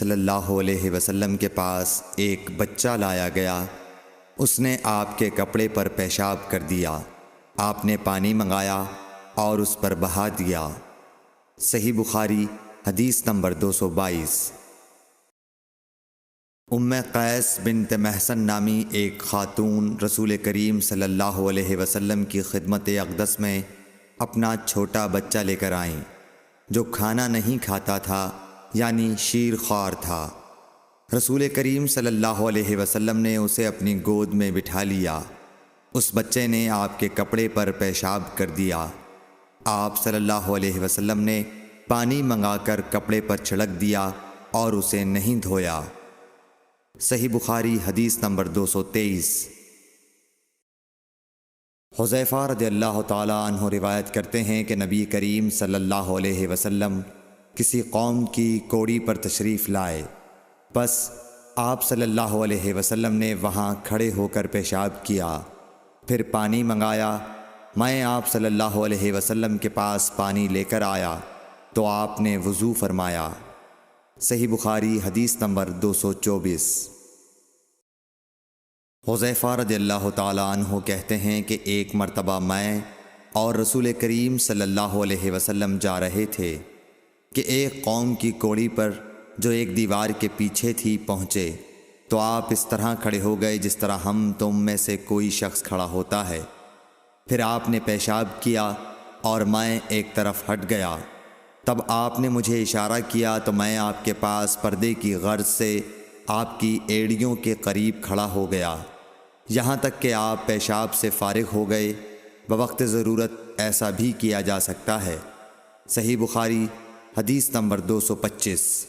صلی اللہ علیہ وسلم کے پاس ایک بچہ لایا گیا۔ اس نے آپ کے کپڑے پر پیشاب کر دیا۔ آپ نے پانی منگایا اور اس پر بہا دیا۔ صحیح بخاری حدیث نمبر 222۔ ام قیس بنت محصن نامی ایک خاتون رسول کریم صلی اللہ علیہ وسلم کی خدمت اقدس میں اپنا چھوٹا بچہ لے کر آئیں، جو کھانا نہیں کھاتا تھا، یعنی شیر خوار تھا۔ رسول کریم صلی اللہ علیہ وسلم نے اسے اپنی گود میں بٹھا لیا۔ اس بچے نے آپ کے کپڑے پر پیشاب کر دیا۔ آپ صلی اللہ علیہ وسلم نے پانی منگا کر کپڑے پر چھڑک دیا اور اسے نہیں دھویا۔ صحیح بخاری حدیث نمبر 223۔ حذیفہ رضی اللہ تعالی عنہ روایت کرتے ہیں کہ نبی کریم صلی اللہ علیہ وسلم کسی قوم کی کوڑی پر تشریف لائے، بس آپ صلی اللہ علیہ وسلم نے وہاں کھڑے ہو کر پیشاب کیا، پھر پانی منگایا۔ میں آپ صلی اللہ علیہ وسلم کے پاس پانی لے کر آیا تو آپ نے وضو فرمایا۔ صحیح بخاری حدیث نمبر 224۔ حذیفہ رضی اللہ تعالیٰ عنہ کہتے ہیں کہ ایک مرتبہ میں اور رسول کریم صلی اللہ علیہ وسلم جا رہے تھے کہ ایک قوم کی کوڑی پر جو ایک دیوار کے پیچھے تھی پہنچے، تو آپ اس طرح کھڑے ہو گئے جس طرح ہم تم میں سے کوئی شخص کھڑا ہوتا ہے۔ پھر آپ نے پیشاب کیا اور میں ایک طرف ہٹ گیا۔ تب آپ نے مجھے اشارہ کیا تو میں آپ کے پاس پردے کی غرض سے آپ کی ایڑیوں کے قریب کھڑا ہو گیا، یہاں تک کہ آپ پیشاب سے فارغ ہو گئے۔ بوقت ضرورت ایسا بھی کیا جا سکتا ہے۔ صحیح بخاری حدیث نمبر 225۔